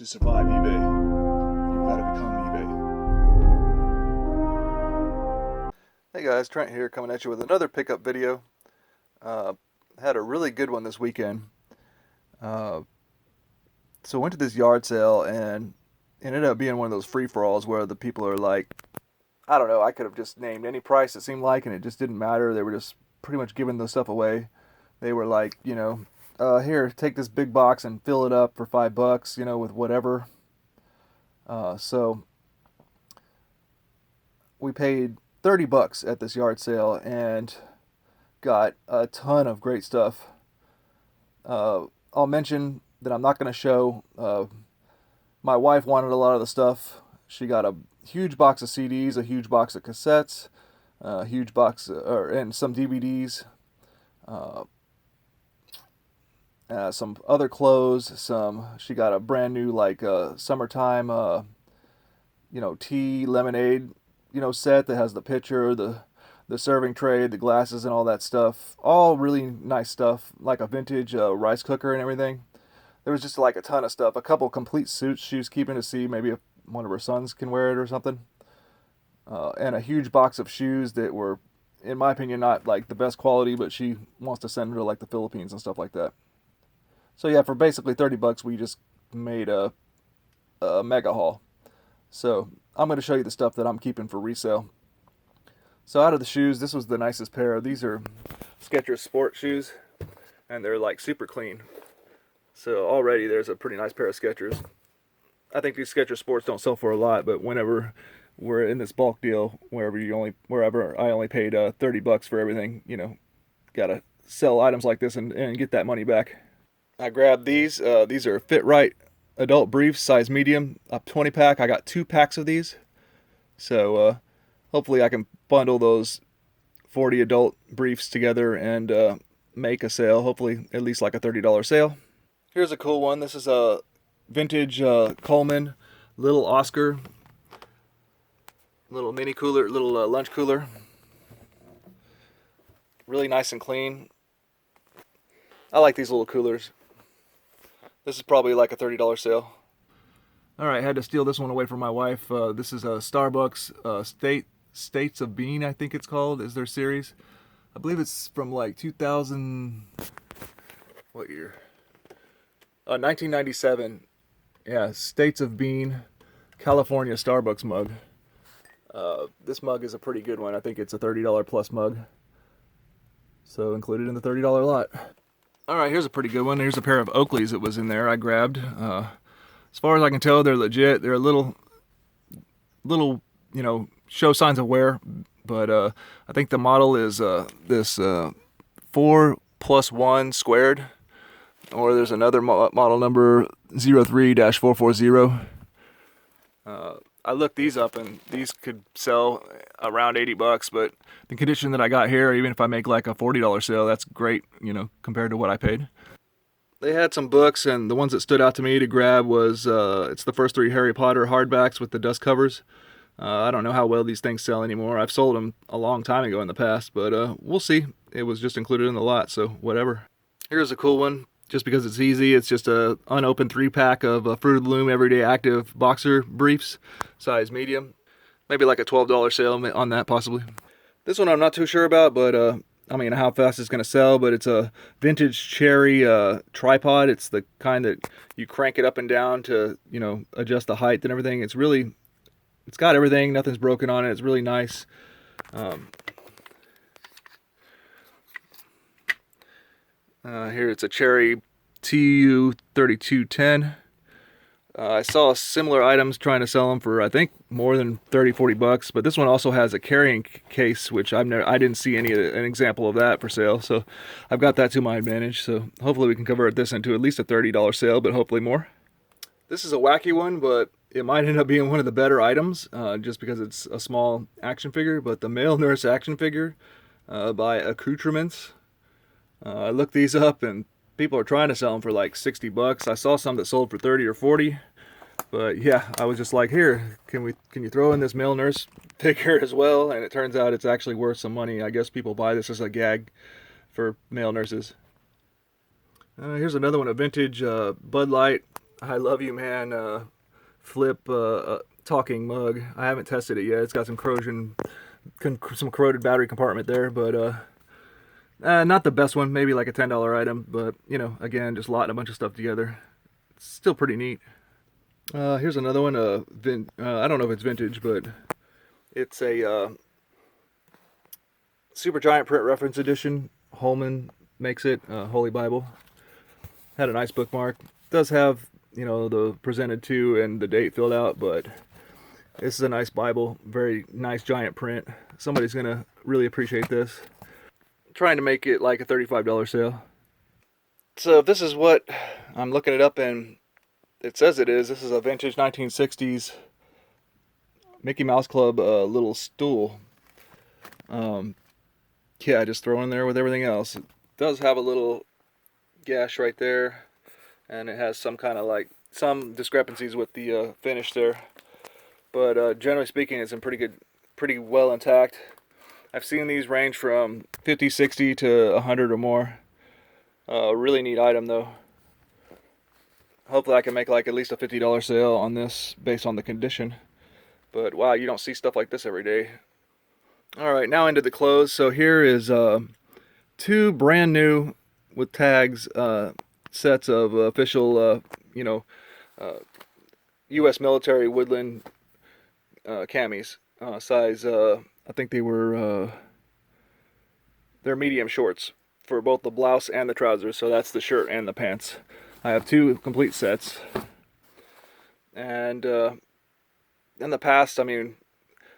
To survive eBay, you've got to become eBay. Hey guys, Trent here coming at you with another pickup video. Had a really good one this weekend. So went to this yard sale and it ended up being one of those free-for-alls where the people are like, I don't know, I could have just named any price it seemed like and it just didn't matter. They were just pretty much giving the stuff away. They were like, here, take this big box and fill it up for $5, with whatever. So we paid $30 at this yard sale and got a ton of great stuff. I'll mention that I'm not going to show. My wife wanted a lot of the stuff. She got a huge box of CDs, a huge box of cassettes, a huge box, and some DVDs. Some other clothes. She got a brand new summertime, tea lemonade, set that has the pitcher, the serving tray, the glasses, and all that stuff. All really nice stuff, like a vintage rice cooker and everything. There was just like a ton of stuff. A couple complete suits she was keeping to see maybe if one of her sons can wear it or something. And a huge box of shoes that were, in my opinion, not like the best quality, but she wants to send them to like the Philippines and stuff like that. So yeah, for basically $30, we just made a mega haul. So I'm going to show you the stuff that I'm keeping for resale. So out of the shoes, this was the nicest pair. These are Skechers sport shoes, and they're like super clean. So already there's a pretty nice pair of Skechers. I think these Skechers sports don't sell for a lot, but whenever we're in this bulk deal, wherever I only paid $30 for everything, gotta sell items like this and get that money back. I grabbed these. These are Fit Right adult briefs, size medium, a 20 pack. I got 2 packs of these. So hopefully I can bundle those 40 adult briefs together and make a sale. Hopefully at least like a $30 sale. Here's a cool one. This is a vintage Coleman little Oscar, little mini cooler, little lunch cooler. Really nice and clean. I like these little coolers. This is probably like a $30 sale. Alright, had to steal this one away from my wife. This is a Starbucks States of Bean, I think it's called, is their series. I believe it's from like 2000... what year? 1997. Yeah, States of Bean, California Starbucks mug. This mug is a pretty good one. I think it's a $30 plus mug. So included in the $30 lot. Alright, here's a pretty good one. Here's a pair of Oakleys that was in there I grabbed. As far as I can tell, they're legit. They're a little, show signs of wear. But I think the model is this 4+1 squared. Or there's another model number 03-440. I looked these up and these could sell around $80, but the condition that I got here, even if I make like a $40 sale, that's great, compared to what I paid. They had some books, and the ones that stood out to me to grab was, it's the first 3 Harry Potter hardbacks with the dust covers. I don't know how well these things sell anymore. I've sold them a long time ago in the past, but we'll see. It was just included in the lot, so whatever. Here's a cool one. Just because it's easy, it's just a unopened 3-pack of Fruit of the Loom Everyday Active boxer briefs, size medium. Maybe like a $12 sale on that possibly. This one I'm not too sure about, but I mean how fast it's going to sell, but it's a vintage cherry tripod. It's the kind that you crank it up and down to, adjust the height and everything. It's got everything, nothing's broken on it. It's really nice. Here it's a cherry TU 3210. I saw similar items trying to sell them for I think more than $30-40, but this one also has a carrying case, which I didn't see an example of that for sale. So I've got that to my advantage. So hopefully we can convert this into at least a $30 sale, but hopefully more. This is a wacky one, but it might end up being one of the better items just because it's a small action figure. But the male nurse action figure by Accoutrements. I looked these up and people are trying to sell them for like $60. I saw some that sold for 30 or 40. But yeah, I was just like, here, can you throw in this male nurse figure as well? And it turns out it's actually worth some money. I guess people buy this as a gag for male nurses. Here's another one, a vintage Bud Light I love you, man. Flip talking mug. I haven't tested it yet. It's got some corrosion, some corroded battery compartment there, but not the best one. Maybe like a $10 item, but you know, again, just lotting a bunch of stuff together. It's still pretty neat. Here's another one. I don't know if it's vintage, but it's a Super Giant Print Reference Edition. Holman makes it. Holy Bible. Had a nice bookmark. Does have, you know, the presented to and the date filled out, but this is a nice Bible. Very nice giant print. Somebody's gonna really appreciate this. I'm trying to make it like a $35 sale. So this is what I'm looking it up, and it says it is. This is a vintage 1960s Mickey Mouse Club little stool. Yeah, just throw in there with everything else. It does have a little gash right there, and it has some kind of like some discrepancies with the finish there, but generally speaking, it's in pretty well intact. I've seen these range from 50, 60 to 100 or more. Really neat item though. Hopefully I can make like at least a $50 sale on this based on the condition. But wow, you don't see stuff like this every day. All right, now into the clothes. So here is two brand new with tags sets of official, you know, U.S. military woodland camis, size. I think they're medium shorts for both the blouse and the trousers. So that's the shirt and the pants. I have two complete sets. And in the past, I mean,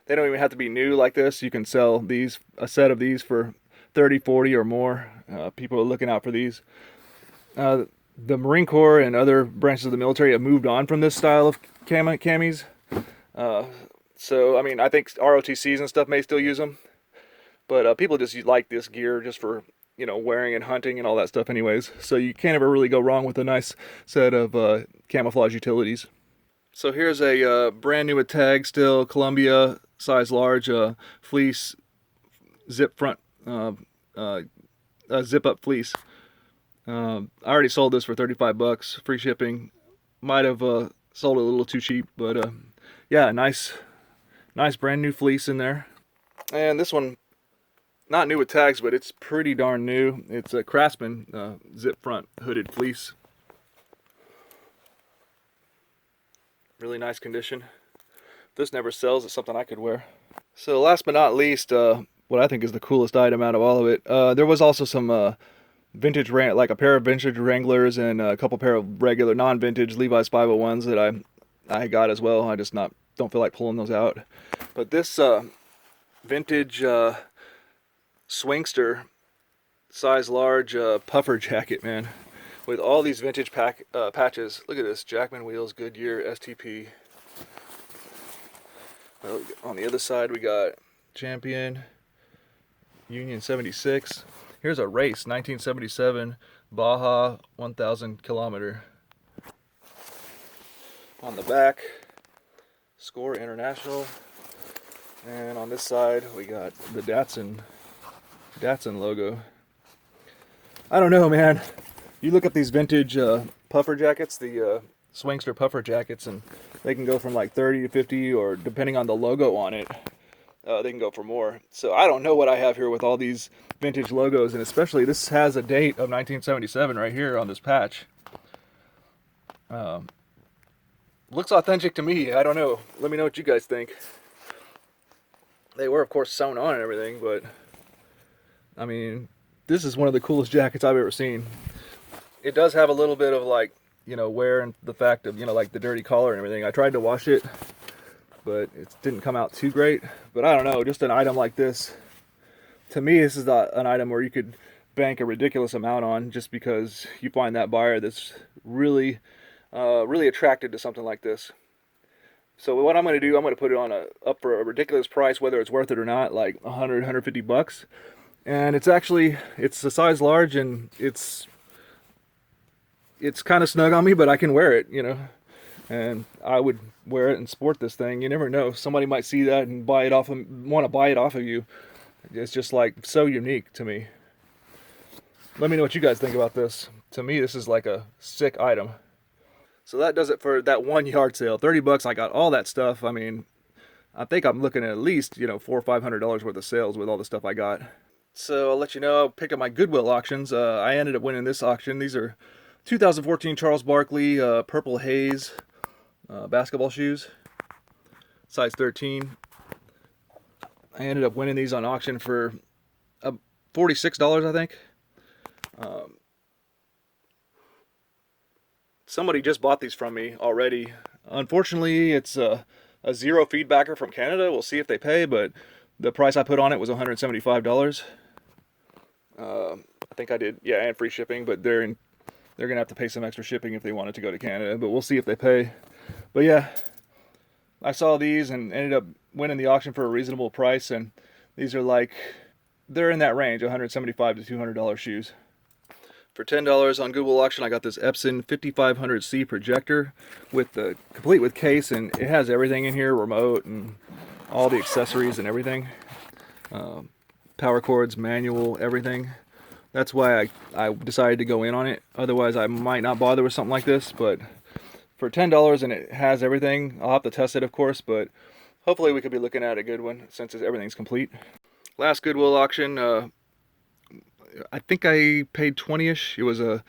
they don't even have to be new like this. You can sell these, a set of these, for 30, 40 or more. People are looking out for these. The Marine Corps and other branches of the military have moved on from this style of camis. So, I mean, I think ROTCs and stuff may still use them. But people just like this gear just for, you know, wearing and hunting and all that stuff anyways. So you can't ever really go wrong with a nice set of camouflage utilities. So here's a brand new with tag still, Columbia, size large, fleece, zip front, zip up fleece. I already sold this for 35 bucks, free shipping. Might have sold it a little too cheap, but yeah, nice brand new fleece in there. And this one, not new with tags, but it's pretty darn new. It's a Craftsman zip front hooded fleece. Really nice condition. If this never sells, it's something I could wear. So last but not least, what I think is the coolest item out of all of it, there was also some vintage, like a pair of vintage Wranglers and a couple pair of regular non-vintage Levi's 501s that I got as well. I just don't feel like pulling those out. But this vintage Swingster size large puffer jacket, man, with all these vintage patches. Look at this: Jackman wheels, Goodyear, STP. On the other side we got Champion, Union 76. Here's a race, 1977 Baja 1000 kilometer. On the back, Score International. And on this side we got the Datsun logo. I don't know, man. You look at these vintage puffer jackets, the Swingster puffer jackets, and they can go from like 30 to 50, or depending on the logo on it, they can go for more. So I don't know what I have here with all these vintage logos, and especially this has a date of 1977 right here on this patch. Looks authentic to me. I don't know. Let me know what you guys think. They were, of course, sewn on and everything, but I mean, this is one of the coolest jackets I've ever seen. It does have a little bit of, like, you know, wear, and the fact of, you know, like the dirty collar and everything. I tried to wash it, but it didn't come out too great. But I don't know, just an item like this, to me, this is an item where you could bank a ridiculous amount on, just because you find that buyer that's really really attracted to something like this. So what I'm going to do, I'm going to put it on up for a ridiculous price, whether it's worth it or not, like 100, 150 bucks. And it's a size large, and it's kind of snug on me, but I can wear it, you know. And I would wear it and sport this thing. You never know, somebody might see that and want to buy it off of you. It's just like so unique to me. Let me know what you guys think about this. To me, this is like a sick item. So that does it for that one yard sale. 30 bucks, I got all that stuff. I mean, I think I'm looking at least, $400 or $500 worth of sales with all the stuff I got. So I'll let you know, pick up my Goodwill auctions. I ended up winning this auction. These are 2014 Charles Barkley Purple Haze basketball shoes, size 13. I ended up winning these on auction for $46, I think. Somebody just bought these from me already. Unfortunately, it's a zero feedbacker from Canada. We'll see if they pay, but the price I put on it was $175. I think I did, yeah, and free shipping, but they're gonna have to pay some extra shipping if they want it to go to Canada, but we'll see if they pay. But yeah, I saw these and ended up winning the auction for a reasonable price, and these are they're in that range, $175 to $200 shoes. For $10 on Goodwill auction, I got this Epson 5500C projector complete with case, and it has everything in here, remote and all the accessories and everything. Power cords, manual, everything. That's why I decided to go in on it. Otherwise, I might not bother with something like this, but for $10 and it has everything, I'll have to test it, of course, but hopefully we could be looking at a good one since everything's complete. Last Goodwill auction, I think I paid 20-ish. It was a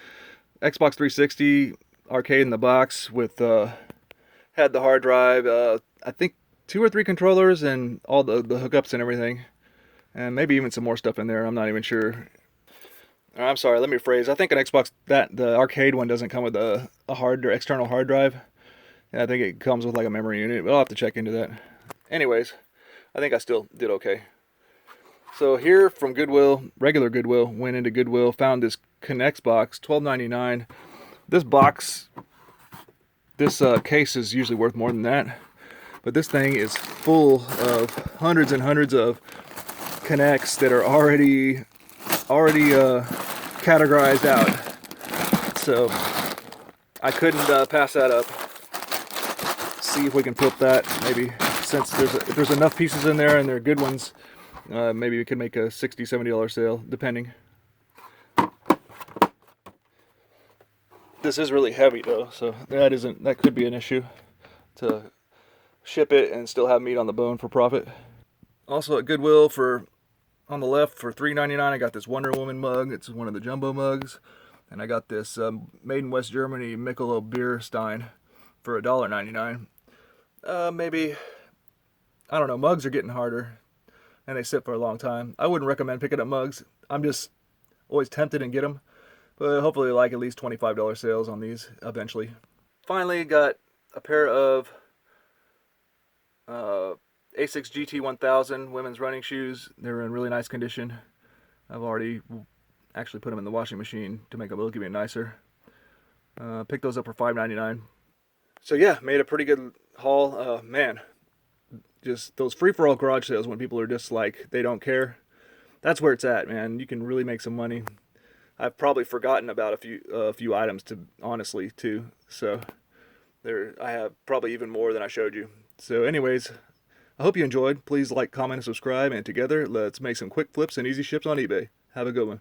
Xbox 360 arcade in the box with had the hard drive, I think 2 or 3 controllers and all the hookups and everything, and maybe even some more stuff in there. I'm not even sure. I'm sorry, let me rephrase. I think an Xbox, the arcade one doesn't come with a external hard drive. And I think it comes with like a memory unit, but I'll have to check into that. Anyways, I think I still did okay. So here from Goodwill, regular Goodwill, went into Goodwill, found this Connects box, $12.99. This box, this case is usually worth more than that, but this thing is full of hundreds and hundreds of Connects that are already categorized out. So I couldn't pass that up. See if we can flip that. Maybe since if there's enough pieces in there and they're good ones, maybe we could make a $60, $70 sale, depending. This is really heavy though, so that could be an issue to ship it and still have meat on the bone for profit. Also at Goodwill, on the left for $3.99, I got this Wonder Woman mug. It's one of the jumbo mugs. And I got this made in West Germany Michelob beer stein for $1.99. Maybe, I don't know, mugs are getting harder and they sit for a long time. I wouldn't recommend picking up mugs. I'm just always tempted and get them. But hopefully like at least $25 sales on these eventually. Finally got a pair of Asics GT 1000 women's running shoes. They're in really nice condition. I've already actually put them in the washing machine to make them look even nicer. Picked those up for $5.99. So yeah, made a pretty good haul. Man, just those free-for-all garage sales when people are just like, they don't care. That's where it's at, man. You can really make some money. I've probably forgotten about a few items, honestly, too. So I have probably even more than I showed you. So anyways, I hope you enjoyed. Please like, comment, and subscribe. And together, let's make some quick flips and easy ships on eBay. Have a good one.